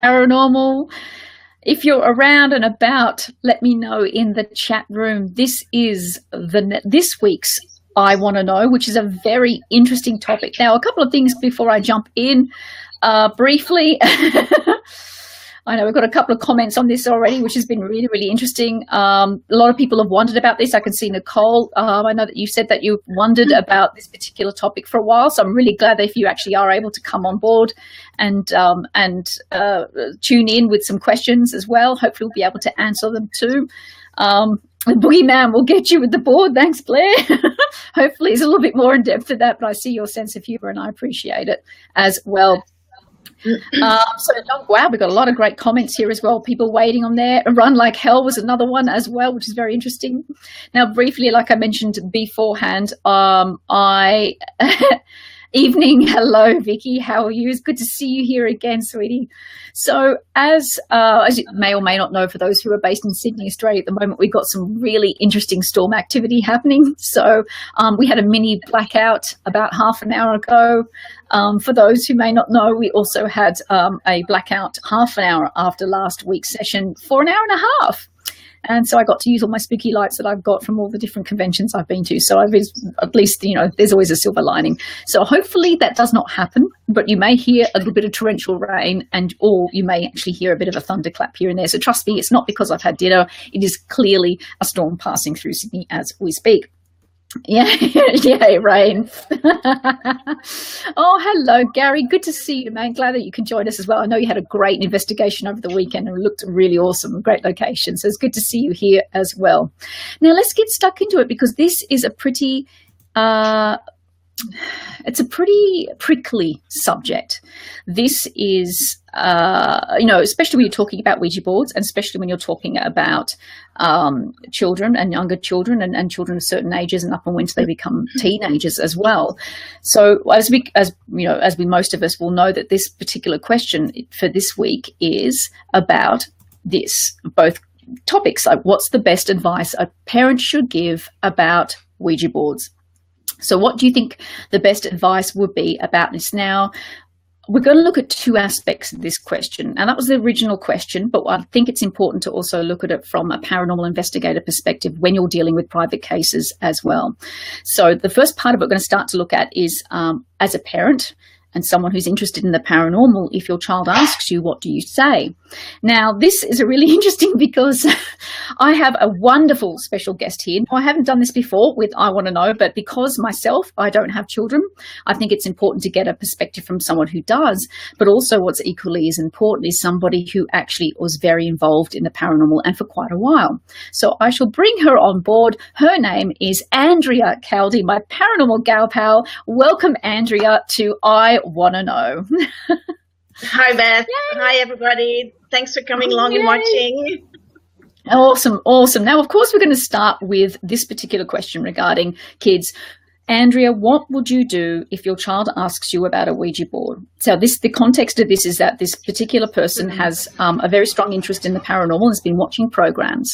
Paranormal. If you're around and about, let me know in the chat room. This is this week's I Want to Know, which is a very interesting topic. Now, a couple of things before I jump in briefly. I know we've got a couple of comments on this already, which has been really, really interesting. A lot of people have wondered about this. I can see Nicole. I know that you said that you wondered about this particular topic for a while. So I'm really glad that if you actually are able to come on board and tune in with some questions as well. Hopefully we'll be able to answer them too. The boogeyman will get you with the board. Thanks, Blair. Hopefully it's a little bit more in depth to that, but I see your sense of humor and I appreciate it as well. Wow, we've got a lot of great comments here as well. People waiting on there. Run Like Hell was another one as well, which is very interesting. Now, briefly, like I mentioned beforehand, evening. Hello, Vicky. How are you? It's good to see you here again, sweetie. So as you may or may not know, for those who are based in Sydney, Australia at the moment, we've got some really interesting storm activity happening. So we had a mini blackout about half an hour ago. For those who may not know, we also had a blackout half an hour after last week's session for an hour and a half. And so I got to use all my spooky lights that I've got from all the different conventions I've been to. So at least, there's always a silver lining. So hopefully that does not happen, but you may hear a little bit of torrential rain or you may actually hear a bit of a thunderclap here and there. So trust me, it's not because I've had dinner. It is clearly a storm passing through Sydney as we speak. Yeah, rain. Oh, hello, Gary. Good to see you, man. Glad that you can join us as well. I know you had a great investigation over the weekend and it looked really awesome. Great location. So it's good to see you here as well. Now let's get stuck into it because this is a pretty prickly subject. This is, especially when you're talking about Ouija boards and especially when you're talking about children and younger children and children of certain ages and up and when they become teenagers as well. So as most of us will know that this particular question for this week is about this, both topics, like what's the best advice a parent should give about Ouija boards. So what do you think the best advice would be about this? Now, we're going to look at two aspects of this question, and that was the original question, but I think it's important to also look at it from a paranormal investigator perspective when you're dealing with private cases as well. So the first part of it we're going to start to look at is as a parent and someone who's interested in the paranormal, if your child asks you, what do you say? Now, this is a really interesting because I have a wonderful special guest here. I haven't done this before with I Want to Know, but because myself, I don't have children, I think it's important to get a perspective from someone who does. But also what's equally as important is somebody who actually was very involved in the paranormal and for quite a while. So I shall bring her on board. Her name is Andrea Caldy, my paranormal gal pal. Welcome, Andrea, to I Want to Know. Hi, Beth. Yay. Hi, everybody. Thanks for coming along and watching. Awesome. Now, of course, we're going to start with this particular question regarding kids. Andrea, what would you do if your child asks you about a Ouija board? So the context of this is that this particular person has a very strong interest in the paranormal and has been watching programs.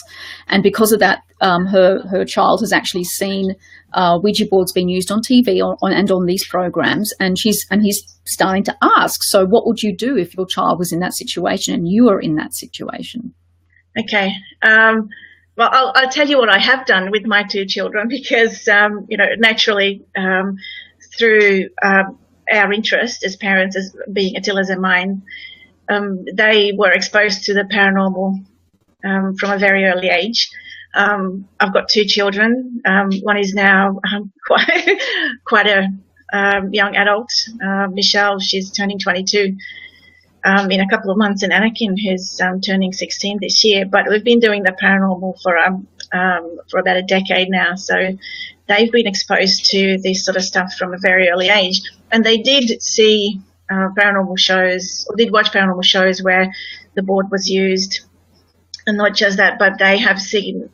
And because of that, her child has actually seen Ouija boards being used on TV and on these programs. And he's starting to ask, so what would you do if your child was in that situation and you were in that situation? Okay. Well, I'll tell you what I have done with my two children because, naturally, through our interest as parents, as being Attila's and mine, they were exposed to the paranormal from a very early age. I've got two children. One is now quite a young adult. Michelle, she's turning 22. In a couple of months, and Anakin, who's turning 16 this year. But we've been doing the paranormal for about a decade now, so they've been exposed to this sort of stuff from a very early age. And they did see paranormal shows, or did watch paranormal shows where the board was used. And not just that, but they have seen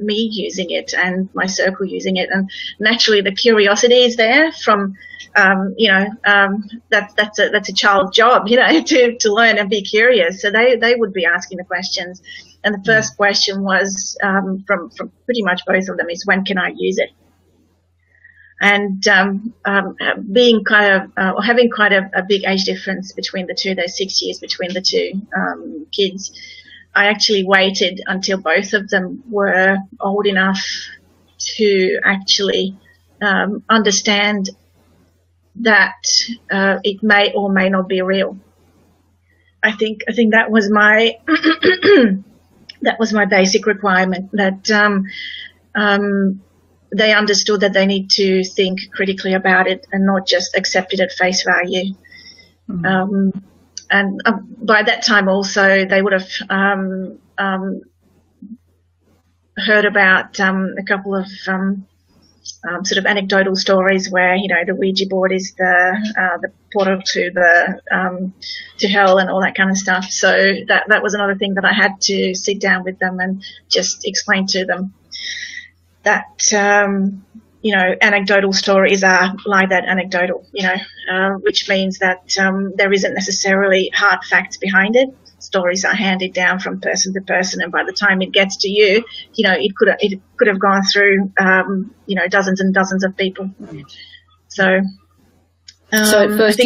me using it and my circle using it. And naturally the curiosity is there from, that's a child's job, to learn and be curious. So they would be asking the questions. And the first question was from pretty much both of them is, when can I use it? And being kind of having quite a big age difference between the two, those 6 years between the two kids, I actually waited until both of them were old enough to actually understand that it may or may not be real. I think that was my that was my basic requirement, that they understood that they need to think critically about it and not just accept it at face value. Mm-hmm. And by that time also they would have heard about a couple of sort of anecdotal stories where, you know, the Ouija board is the portal to hell and all that kind of stuff. So that was another thing that I had to sit down with them and just explain to them that you know, anecdotal stories are like that, anecdotal, you know, which means that there isn't necessarily hard facts behind it. Stories are handed down from person to person, and by the time it gets to you, you know, it could have gone through you know, dozens and dozens of people. So at first,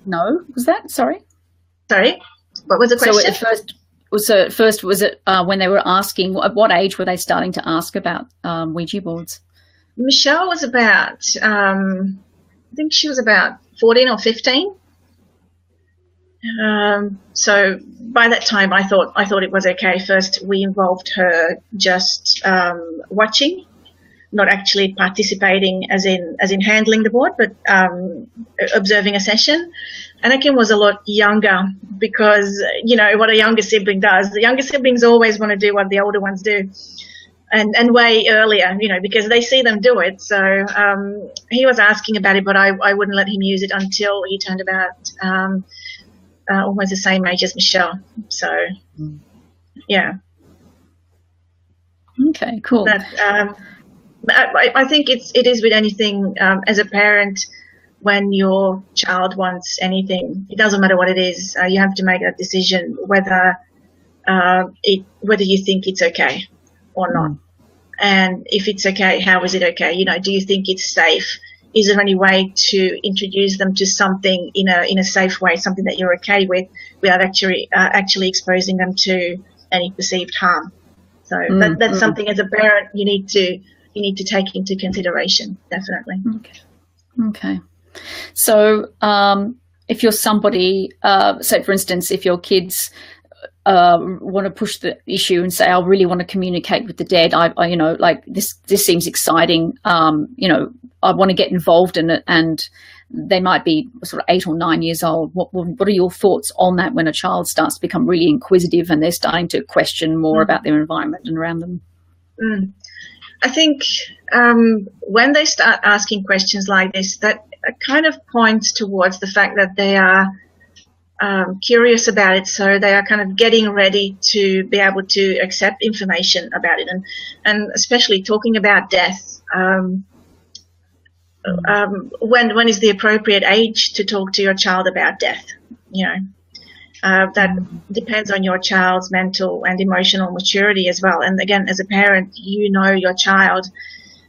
no, was that sorry? What was the question? So at first, was it when they were asking, at what age were they starting to ask about Ouija boards? Michelle was about, I think she was about 14 or 15. So by that time, I thought it was okay. First, we involved her just watching, not actually participating, as in handling the board, but observing a session. Anakin was a lot younger because, you know, what a younger sibling does. The younger siblings always want to do what the older ones do. And way earlier, you know, because they see them do it. So he was asking about it, but I wouldn't let him use it until he turned about almost the same age as Michelle. So, yeah. Okay, cool. But, I think it is with anything, as a parent, when your child wants anything, it doesn't matter what it is, you have to make a decision whether you think it's okay or not. And if it's okay, how is it okay? You know, do you think it's safe? Is there any way to introduce them to something in a safe way, something that you're okay with, without actually exposing them to any perceived harm? So that's something as a parent you need to take into consideration, definitely. Okay. So if you're somebody, say for instance, if your kids want to push the issue and say, I really want to communicate with the dead, I you know, like this seems exciting, you know, I want to get involved in it, and they might be sort of 8 or 9 years old. What are your thoughts on that when a child starts to become really inquisitive and they're starting to question more about their environment and around them? I think when they start asking questions like this, that kind of points towards the fact that they are curious about it, so they are kind of getting ready to be able to accept information about it, and especially talking about death. When is the appropriate age to talk to your child about death? You know, that depends on your child's mental and emotional maturity as well. And again, as a parent, you know your child,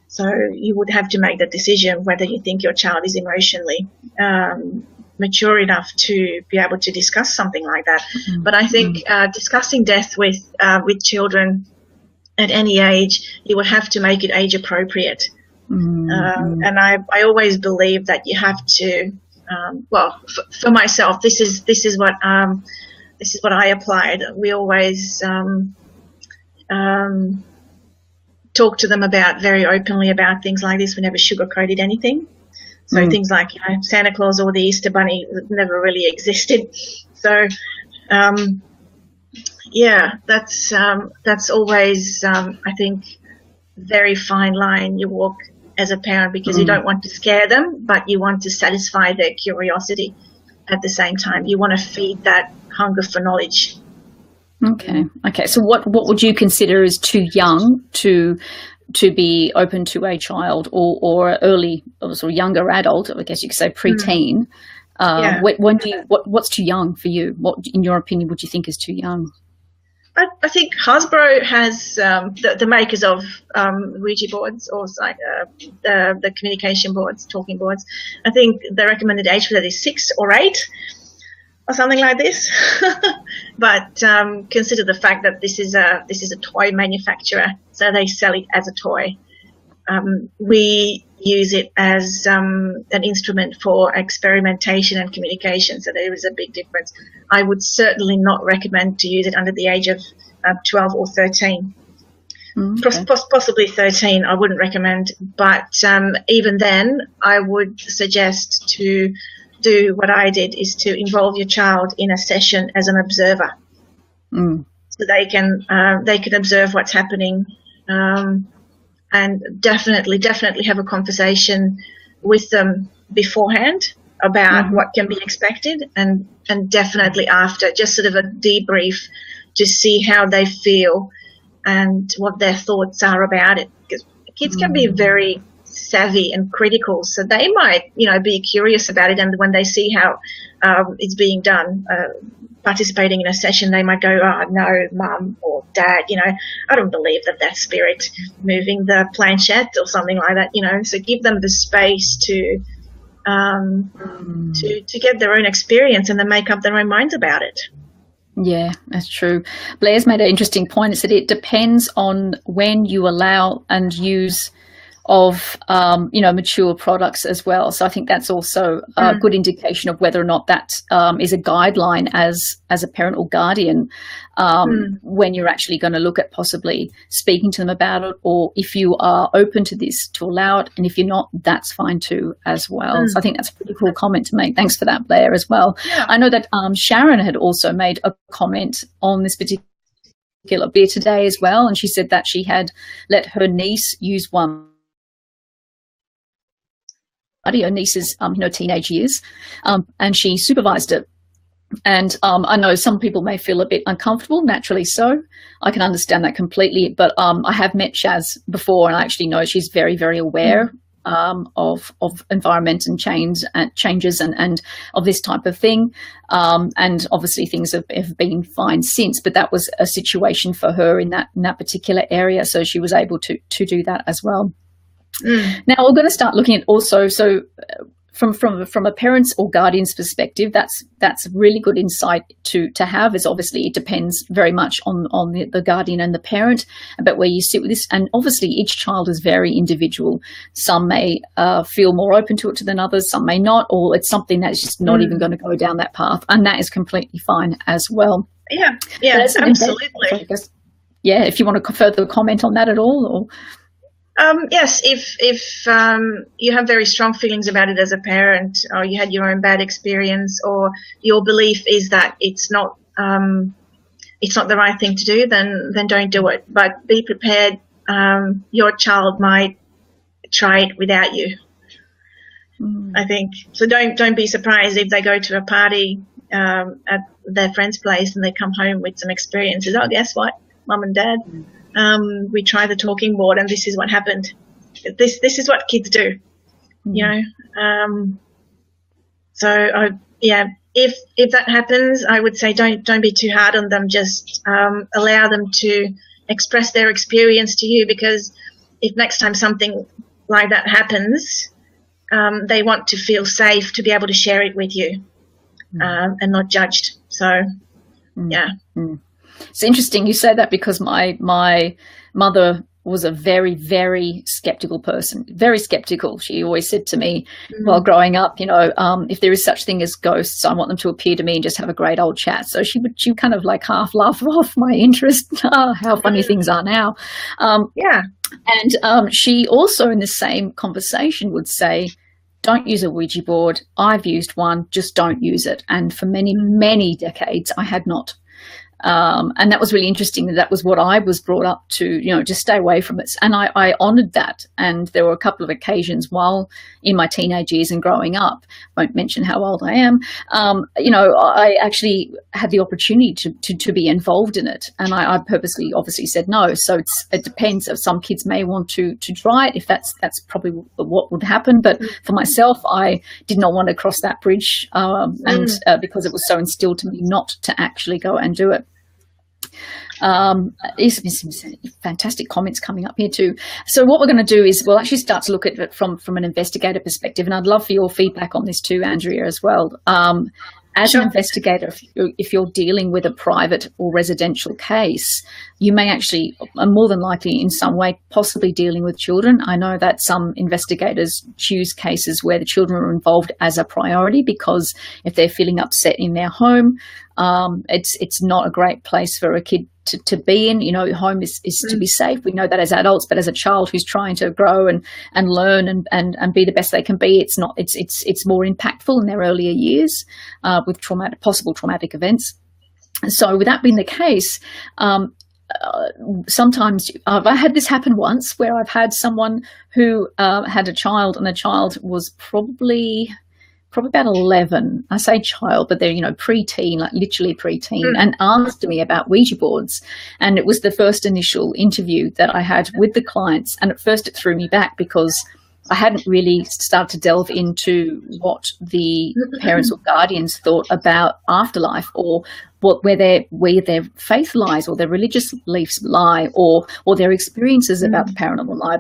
so you would have to make the decision whether you think your child is emotionally mature enough to be able to discuss something like that. But I think discussing death with children at any age, you would have to make it age appropriate. And I always believe that you have to. Well, for myself, this is what I applied. We always talk to them very openly about things like this. We never sugarcoated anything. So things like, you know, Santa Claus or the Easter Bunny never really existed. So, yeah, that's always, I think, very fine line you walk as a parent, because you don't want to scare them, but you want to satisfy their curiosity at the same time. You want to feed that hunger for knowledge. Okay. So what would you consider as too young to be open to a child, or early, or sort of younger adult, I guess you could say preteen? What's too young for you? What, in your opinion, would you think is too young? I think Hasbro has the makers of Ouija boards, or the communication boards, talking boards. I think the recommended age for that is 6 or 8, or something like this. But consider the fact that this is a toy manufacturer, so they sell it as a toy. We use it as an instrument for experimentation and communication, so there is a big difference. I would certainly not recommend to use it under the age of 12 or 13. Okay. Possibly 13, I wouldn't recommend. But even then, I would suggest to do what I did, is to involve your child in a session as an observer. So they can observe what's happening. And definitely have a conversation with them beforehand about what can be expected, and definitely after, just sort of a debrief to see how they feel and what their thoughts are about it. Because kids can be very savvy and critical, so they might, be curious about it, and when they see how it's being done, participating in a session, they might go, "Oh no, mum or dad, I don't believe that's spirit moving the planchette," or something like that. So give them the space to get their own experience and then make up their own minds about it. Yeah, that's true. Blair's made an interesting point. It said it depends on when you allow and use of mature products as well. So I think that's also a good indication of whether or not that is a guideline as a parent or guardian when you're actually going to look at possibly speaking to them about it, or if you are open to this, to allow it, and if you're not, that's fine too as well. So I think that's a pretty cool comment to make. Thanks for that, Blair, as well. Yeah. I know that Sharon had also made a comment on this particular beer today as well, and she said that she had let her niece use one. Her niece's teenage years, and she supervised it. And I know some people may feel a bit uncomfortable, naturally so. I can understand that completely. But I have met Shaz before, and I actually know she's very, very aware of environment and changes and of this type of thing. And obviously things have been fine since, but that was a situation for her in that particular area. So she was able to do that as well. Now we're going to start looking at also, so from a parent's or guardian's perspective, that's really good insight to have. Is obviously it depends very much on the guardian and the parent about where you sit with this, and obviously each child is very individual. Some may feel more open to it than others, some may not, or it's something that's just not even going to go down that path, and that is completely fine as well. Yeah, absolutely. Yeah, if you want to further comment on that at all, or. Yes, if you have very strong feelings about it as a parent, or you had your own bad experience, or your belief is that it's not the right thing to do, then don't do it. But be prepared. Your child might try it without you. I think so. Don't be surprised if they go to a party at their friend's place and they come home with some experiences. Oh, guess what, Mum and Dad. We tried the talking board and this is what happened. This is what kids do, if that happens, I would say don't be too hard on them. Just allow them to express their experience to you, because if next time something like that happens, they want to feel safe to be able to share it with you and not judged. So, yeah. It's interesting you say that, because my mother was a very, very skeptical person, very skeptical. She always said to me while growing up, if there is such thing as ghosts, I want them to appear to me and just have a great old chat. So she kind of like half laugh off my interest. How funny things are now. And she also in the same conversation would say, don't use a Ouija board. I've used one, just don't use it. And for many, many decades, I had not. And that was really interesting. That was what I was brought up to, just stay away from it. And I honoured that. And there were a couple of occasions while in my teenage years and growing up, won't mention how old I am, I actually had the opportunity to be involved in it. And I purposely obviously said no. So it depends. Some kids may want to try it, if that's probably what would happen. But for myself, I did not want to cross that bridge because it was so instilled to me not to actually go and do it. There's some fantastic comments coming up here too. So what we're going to do is we'll actually start to look at it from an investigator perspective, and I'd love for your feedback on this too, Andrea, as well. As an investigator, if you're dealing with a private or residential case, you may actually, more than likely in some way, possibly dealing with children. I know that some investigators choose cases where the children are involved as a priority, because if they're feeling upset in their home, it's not a great place for a kid to be in. Home is to be safe. We know that as adults, but as a child who's trying to grow and learn and be the best they can be, it's not. It's more impactful in their earlier years with possible traumatic events. And so, with that being the case, sometimes I had this happen once where I've had someone who had a child, and the child was probably about 11. I say child, but they're, preteen, like literally preteen, and asked me about Ouija boards. And it was the first initial interview that I had with the clients. And at first it threw me back because I hadn't really started to delve into what the parents or guardians thought about afterlife, or where their faith lies, or their religious beliefs lie, or their experiences about the paranormal lie.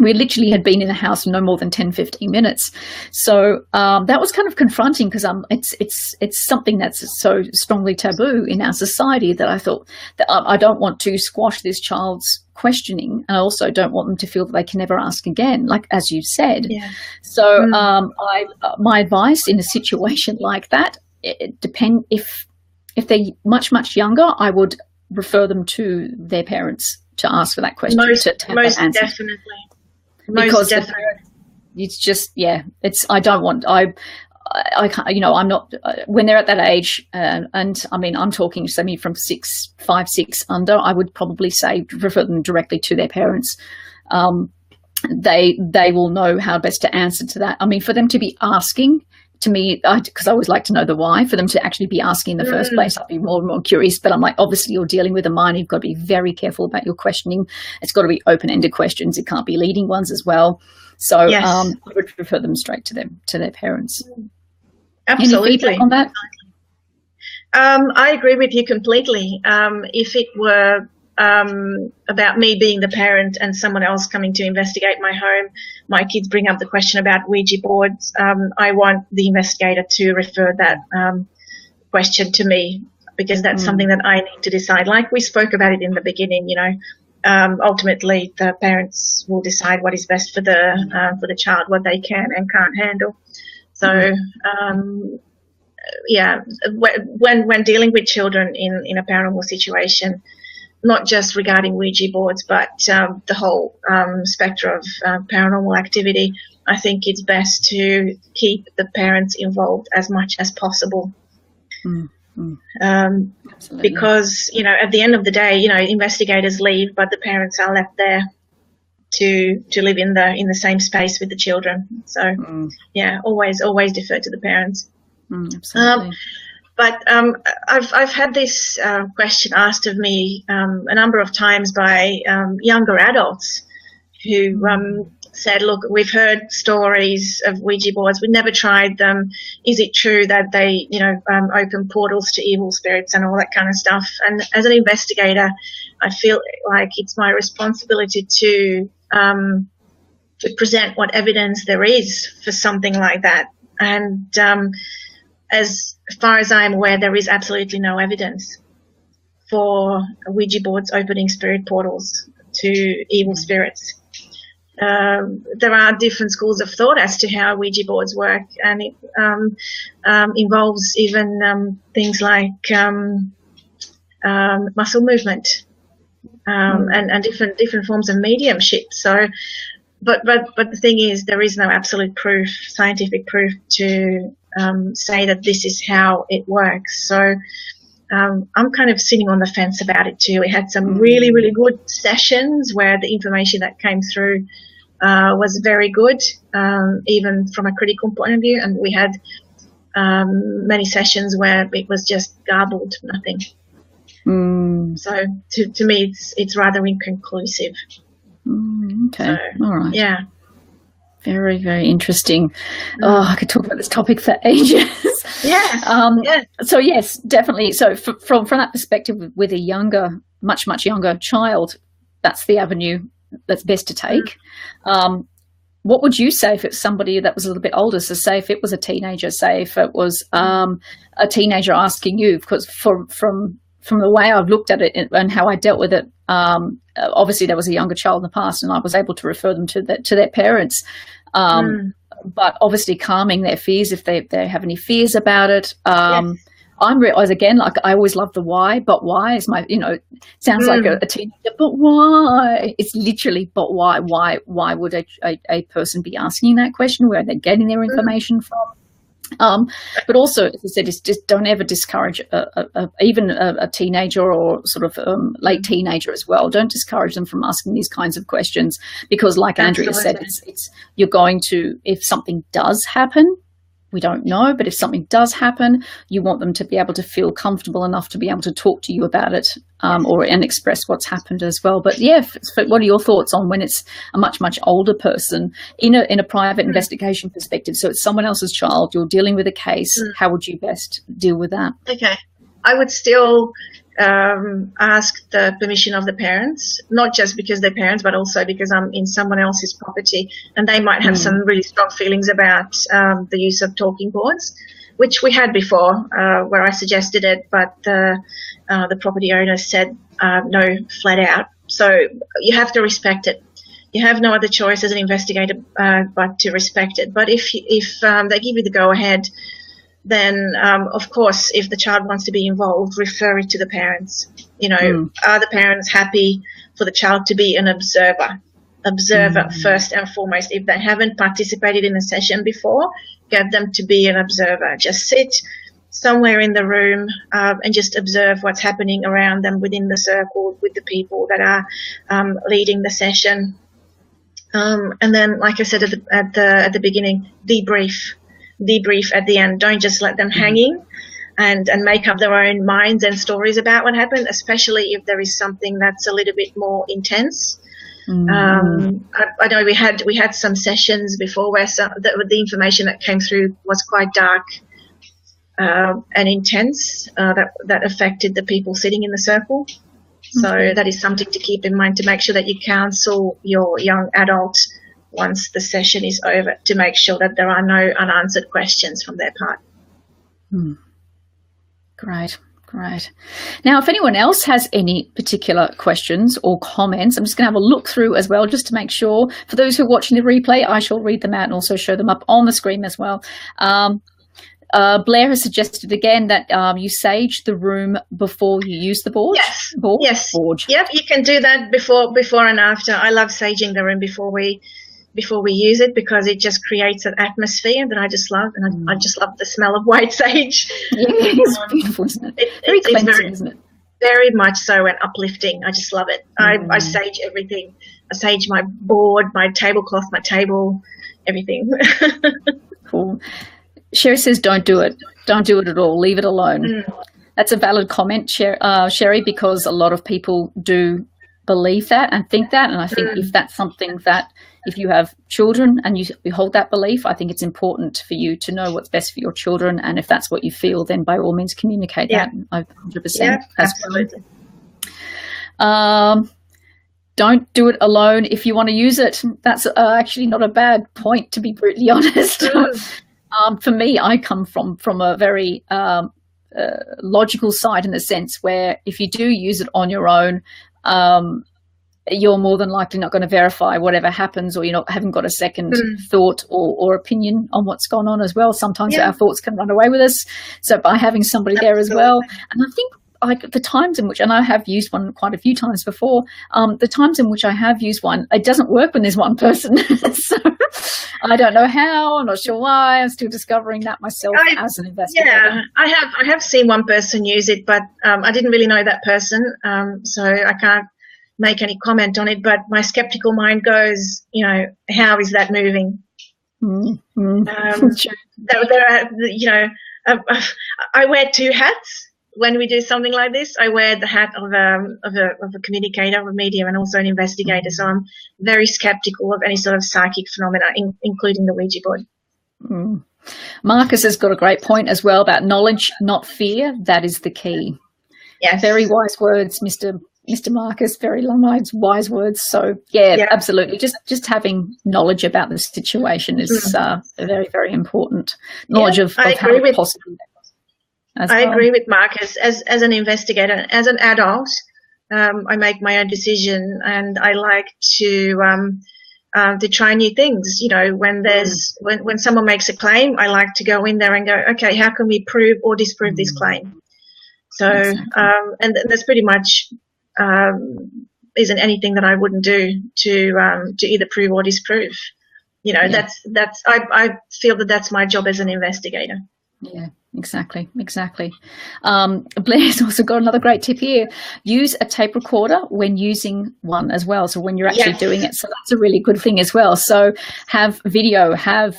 We literally had been in the house no more than 10, 15 minutes. So that was kind of confronting, because it's something that's so strongly taboo in our society that I thought that I don't want to squash this child's questioning, and I also don't want them to feel that they can never ask again, like as you said. Yeah. So my advice in a situation like that, it depend if they're much, much younger, I would refer them to their parents to ask for that question. Most definitely. It's just, it's, I don't want, I can't, I'm not, when they're at that age, and I mean, I'm talking semi from 5, 6 under, I would probably say refer them directly to their parents. They will know how best to answer to that. I mean, for them to be asking, to me, because I always like to know the why, for them to actually be asking in the first place, I'd be more and more curious. But I'm like, obviously, you're dealing with a minor. You've got to be very careful about your questioning. It's got to be open-ended questions. It can't be leading ones as well. So yes. I would refer them straight to their parents. Absolutely. Any feedback on that? I agree with you completely. If it were about me being the parent and someone else coming to investigate my home, my kids bring up the question about Ouija boards, I want the investigator to refer that question to me, because that's something that I need to decide. Like we spoke about it in the beginning, ultimately the parents will decide what is best for the child, what they can and can't handle. So, when dealing with children in a paranormal situation, not just regarding Ouija boards, but the whole spectrum of paranormal activity, I think it's best to keep the parents involved as much as possible. Because, at the end of the day, investigators leave, but the parents are left there to live in the same space with the children. So, always defer to the parents. Absolutely. But I've had this question asked of me a number of times by younger adults who said, look, we've heard stories of Ouija boards. We never tried them. Is it true that they, open portals to evil spirits and all that kind of stuff? And as an investigator, I feel like it's my responsibility to present what evidence there is for something like that. And as far as I'm aware, there is absolutely no evidence for Ouija boards opening spirit portals to evil spirits. There are different schools of thought as to how Ouija boards work, and it involves even things like muscle movement and different forms of mediumship. So, but the thing is, there is no absolute proof, scientific proof to say that this is how it works. So I'm kind of sitting on the fence about it too. We had some really, really good sessions where the information that came through was very good, even from a critical point of view, and we had many sessions where it was just garbled, nothing. So to me, it's rather inconclusive. Okay, so, all right. Yeah. Very, very interesting. Oh, I could talk about this topic for ages. Yeah. So yes, definitely. So from that perspective, with a much younger child, that's the avenue that's best to take. What would you say if it's somebody that was a little bit older? So say if it was a teenager, say if it was a teenager asking you, because from the way I've looked at it and how I dealt with it, obviously there was a younger child in the past and I was able to refer them to their parents. But obviously calming their fears if they have any fears about it. Again, like I always love the why, but why is my, sounds like a teenager, but why? It's literally, but why? Why would a person be asking that question? Where are they getting their information from? But also, as I said, just don't ever discourage even a teenager or sort of late teenager as well. Don't discourage them from asking these kinds of questions because, like Andrea said, it's you're going to, if something does happen, we don't know, but if something does happen, you want them to be able to feel comfortable enough to be able to talk to you about it and express what's happened as well. But yeah, what are your thoughts on when it's a much older person in a private investigation perspective? So it's someone else's child, you're dealing with a case. How would you best deal with that? Okay. I would still ask the permission of the parents, not just because they're parents, but also because I'm in someone else's property and they might have some really strong feelings about the use of talking boards, which we had before where I suggested it, but the property owner said no, flat out. So you have to respect it. You have no other choice as an investigator but to respect it. But if they give you the go-ahead, then, of course, if the child wants to be involved, refer it to the parents. Are the parents happy for the child to be an observer? First and foremost. If they haven't participated in a session before, get them to be an observer. Just sit somewhere in the room and just observe what's happening around them within the circle with the people that are leading the session. And then, like I said at the beginning, debrief at the end. Don't just let them hanging and make up their own minds and stories about what happened, especially if there is something that's a little bit more intense. I know we had some sessions before where the information that came through was quite dark and intense that affected the people sitting in the circle. So that is something to keep in mind, to make sure that you counsel your young adult once the session is over, to make sure that there are no unanswered questions from their part. Great. Now, if anyone else has any particular questions or comments, I'm just going to have a look through as well, just to make sure. For those who are watching the replay, I shall read them out and also show them up on the screen as well. Blair has suggested again that you sage the room before you use the board. Yes. Board. Yep, you can do that before and after. I love saging the room before we use it because it just creates an atmosphere that I just love, and I just love the smell of white sage. Yeah, it's beautiful, isn't it? Very cleansing, isn't it? Very much so, and uplifting. I just love it. I sage everything. I sage my board, my tablecloth, my table, everything. Cool. Sherry says, don't do it. Don't do it at all. Leave it alone. That's a valid comment, Sherry, because a lot of people do believe that and think that. And I think if that's something that, if you have children and you hold that belief, I think it's important for you to know what's best for your children. And if that's what you feel, then by all means communicate that. 100% absolutely. Don't do it alone if you want to use it. That's actually not a bad point, to be brutally honest. For me, I come from a very logical side, in the sense where if you do use it on your own, you're more than likely not going to verify whatever happens, or haven't got a second thought or opinion on what's gone on as well. Sometimes our thoughts can run away with us. So by having somebody there as well, and I think like the times in which, and I have used one quite a few times before, the times in which I have used one, it doesn't work when there's one person. So I don't know how, I'm not sure why. I'm still discovering that myself as an investigator. Yeah, I have seen one person use it, but I didn't really know that person, so I can't make any comment on it. But my skeptical mind goes, how is that moving? There are, I wear two hats. when we do something like this, I wear the hat of a communicator, of a medium, and also an investigator. So I'm very skeptical of any sort of psychic phenomena, including the Ouija board. Mm. Marcus has got a great point as well about knowledge, not fear. That is the key. Yes. Very wise words, Mr. Marcus. Very long wise words. So yeah, absolutely. Just having knowledge about the situation is very, very important. Knowledge of how it's possible. I agree with Marcus. As an investigator, as an adult, I make my own decision, and I like to try new things. You know, when someone makes a claim, I like to go in there and go, okay, how can we prove or disprove this claim? So, and that's pretty much isn't anything that I wouldn't do to either prove or disprove. You know, I feel that that's my job as an investigator. Yeah, exactly. Blair's also got another great tip here. Use a tape recorder when using one as well. So when you're actually doing it. So that's a really good thing as well. So have video, have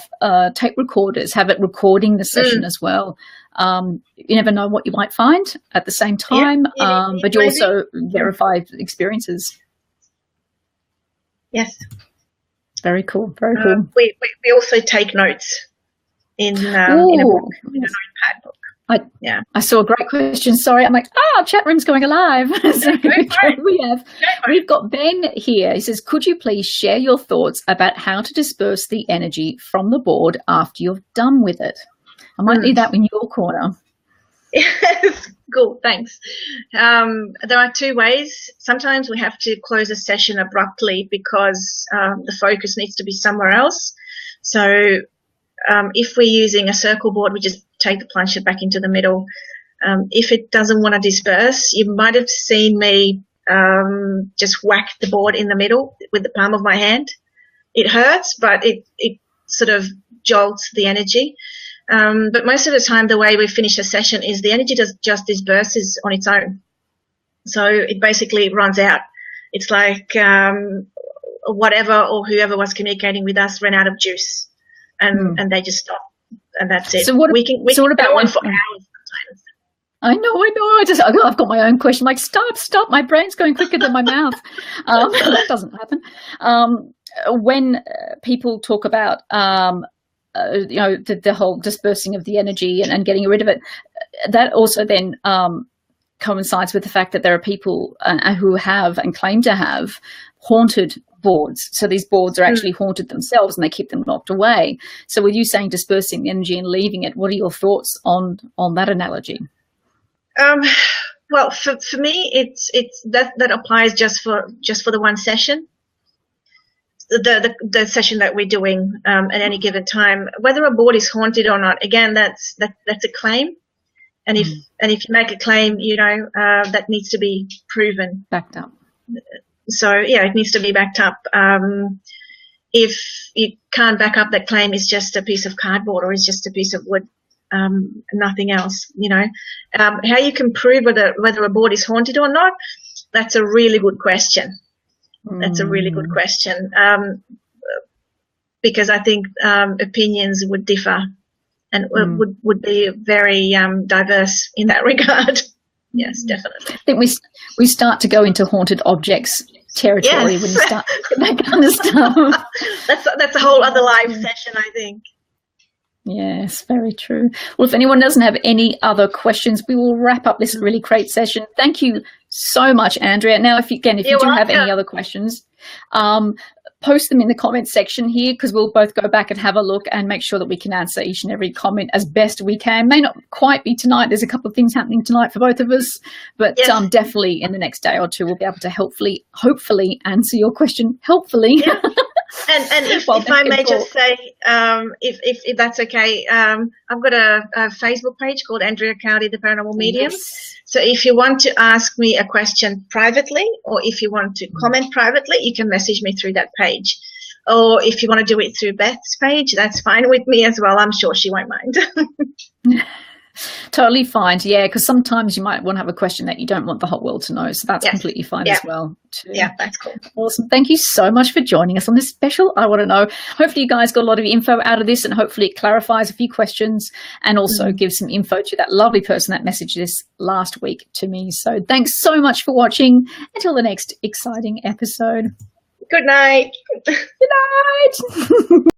tape recorders, have it recording the session as well. You never know what you might find at the same time, but you also verify experiences. Yes. Very cool. Very cool. We also take notes in a book, in a notepad book. I saw a great question. Sorry, I'm like, chat room's going alive. So we've got Ben here. He says, could you please share your thoughts about how to disperse the energy from the board after you're done with it? I might leave that in your corner. Yes, cool, thanks. There are two ways. Sometimes we have to close a session abruptly because the focus needs to be somewhere else. So if we're using a circle board, we just take the planchette back into the middle. If it doesn't want to disperse, you might have seen me just whack the board in the middle with the palm of my hand. It hurts, but it sort of jolts the energy. But most of the time, the way we finish a session is the energy just disperses on its own. So it basically runs out. It's like whatever or whoever was communicating with us ran out of juice, and they just stop, and that's it. So what? We can go on for hours sometimes. I know. I've got my own question. Like, stop! My brain's going quicker than my mouth. That doesn't happen. When people talk about the whole dispersing of the energy and getting rid of it, that also then coincides with the fact that there are people who have and claim to have haunted boards. So these boards are actually haunted themselves and they keep them locked away. So with you saying dispersing the energy and leaving it, what are your thoughts on that analogy? Well, for me, it's that applies just for the one session. The session that we're doing at any given time, whether a board is haunted or not, again, that's a claim, and if you make a claim, that needs to be proven, backed up. So it needs to be backed up. If you can't back up that claim, it's just a piece of cardboard or it's just a piece of wood, nothing else. How you can prove whether a board is haunted or not, that's a really good question. That's a really good question, because I think opinions would differ and would be very diverse in that regard. Yes, definitely. I think we start to go into haunted objects territory when you start that kind of stuff. That's a whole other live session, I think. Yes, very true. Well, if anyone doesn't have any other questions, we will wrap up this really great session. Thank you so much, Andrea. Now, if you do have any other questions, post them in the comments section here, because we'll both go back and have a look and make sure that we can answer each and every comment as best we can. May not quite be tonight. There's a couple of things happening tonight for both of us, but definitely in the next day or two, we'll be able to hopefully answer your question. Hopefully. Yeah. And if I may just say, if that's okay, I've got a Facebook page called Andrea Cowdy, the Paranormal Medium. Yes. So if you want to ask me a question privately, or if you want to comment privately, you can message me through that page. Or if you want to do it through Beth's page, that's fine with me as well. I'm sure she won't mind. Totally fine. Yeah, because sometimes you might want to have a question that you don't want the whole world to know. So that's completely fine as well, too. Yeah, that's cool. Awesome. Thank you so much for joining us on this special I Want to Know. Hopefully you guys got a lot of info out of this, and hopefully it clarifies a few questions and also gives some info to that lovely person that messaged this last week to me. So thanks so much for watching. Until the next exciting episode. Good night. Good night.